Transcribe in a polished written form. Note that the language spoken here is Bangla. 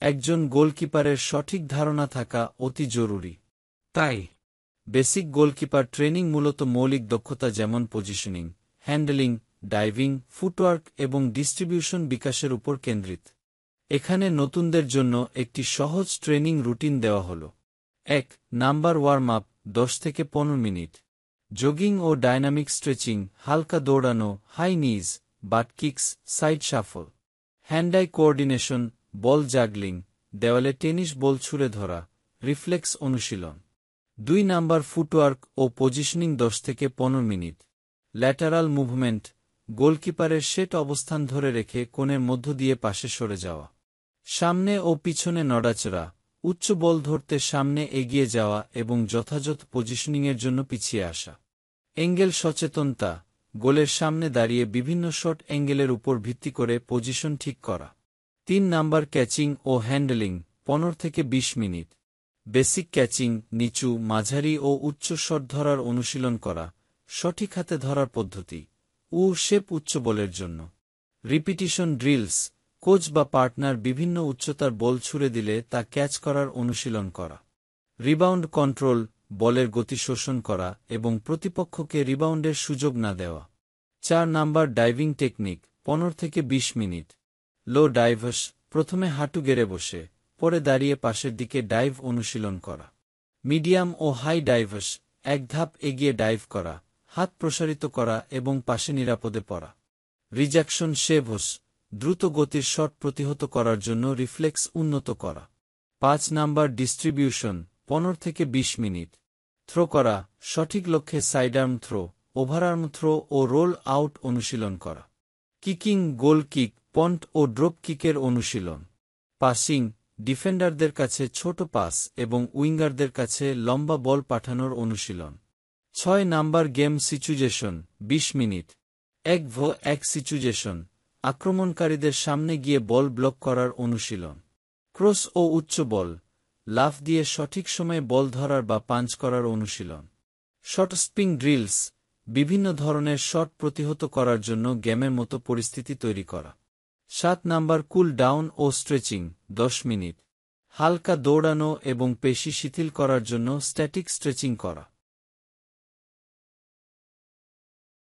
একজন গোলকিপারের সঠিক ধারণা থাকা অতি জরুরি। তাই বেসিক গোলকিপার ট্রেনিং মূলত মৌলিক দক্ষতা যেমন পজিশনিং, হ্যান্ডলিং, ডাইভিং, ফুটওয়ার্ক এবং ডিস্ট্রিবিউশন বিকাশের উপর কেন্দ্রিত। এখানে নতুনদের জন্য একটি সহজ ট্রেনিং রুটিন দেওয়া হল। ১ নাম্বার ওয়ার্ম আপ ১০ থেকে ১৫ মিনিট। জগিং ও ডাইনামিক স্ট্রেচিং, হালকা দৌড়ানো, হাই নিজ, but kicks, side shuffle. Hand I coordination, ball juggling, দেওয়ালে টেনিস বল ছুঁড়ে ধরা, রিফ্লেক্স অনুশীলন। ২ নাম্বার ফুটওয়ার্ক ও পজিশনিং ১০ থেকে ১৫ মিনিট। ল্যাটারাল মুভমেন্ট, গোলকিপারের সেট অবস্থান ধরে রেখে কোণের মধ্য দিয়ে পাশে সরে যাওয়া। সামনে ও পিছনে নড়াচড়া, উচ্চ বল ধরতে সামনে এগিয়ে যাওয়া এবং যথাযথ পজিশনিংয়ের জন্য পিছিয়ে আসা। অ্যাঙ্গেল সচেতনতা, গোলের সামনে দাঁড়িয়ে বিভিন্ন শট অ্যাঙ্গেলের উপর ভিত্তি করে পজিশন ঠিক করা। ৩ নাম্বার ক্যাচিং ও হ্যান্ডলিং ১৫ থেকে ২০ মিনিট। বেসিক ক্যাচিং, নিচু, মাঝারি ও উচ্চ শট ধরার অনুশীলন করা, সঠিক হাতে ধরার পদ্ধতি। শেপ উচ্চ বলের জন্য। রিপিটিশন ড্রিলস, কোচ বা পার্টনার বিভিন্ন উচ্চতার বল ছুড়ে দিলে তা ক্যাচ করার অনুশীলন করা। রিবাউন্ড কন্ট্রোল, বলের গতি শোষণ করা এবং প্রতিপক্ষকে রিবাউন্ডের সুযোগ না দেওয়া। ৪ নাম্বার ডাইভিং টেকনিক ১৫ থেকে ২০ মিনিট। লো ডাইভার্স, প্রথমে হাঁটু গেড়ে বসে, পরে দাঁড়িয়ে পাশের দিকে ডাইভ অনুশীলন করা। মিডিয়াম ও হাই ডাইভার্স, এক ধাপ এগিয়ে ডাইভ করা, হাত প্রসারিত করা এবং পাশে নিরাপদে পড়া। রিজ্যাকশন শেভস, দ্রুত গতির শট প্রতিহত করার জন্য রিফ্লেক্স উন্নত করা। ৫ নাম্বার ডিস্ট্রিবিউশন ১৫ থেকে ২০ মিনিট। থ্রো করা, সঠিক লক্ষ্যে সাইডআর্ম থ্রো, ওভারআর্ম থ্রো ও রোল আউট অনুশীলন করা। কিকিং, গোল কিক, পন্ট ও ড্রপ কিকের অনুশীলন। পাসিং, ডিফেন্ডারদের কাছে ছোট পাস এবং উইঙ্গারদের কাছে লম্বা বল পাঠানোর অনুশীলন। ৬ নাম্বার গেম সিচুয়েশন ২০ মিনিট। ১v১ সিচুয়েশন, আক্রমণকারীদের সামনে গিয়ে বল ব্লক করার অনুশীলন। ক্রস ও উচ্চ বল, লাফ দিয়ে সঠিক সময়ে বল ধরার বা পাঞ্চ করার অনুশীলন। শট স্পিং ড্রিলস, বিভিন্ন ধরনের শট প্রতিহত করার জন্য গেমের মতো পরিস্থিতি তৈরি করা। ৭ নাম্বার কুল ডাউন ও স্ট্রেচিং ১০ মিনিট। হালকা দৌড়ানো এবং পেশি শিথিল করার জন্য স্ট্যাটিক স্ট্রেচিং করা।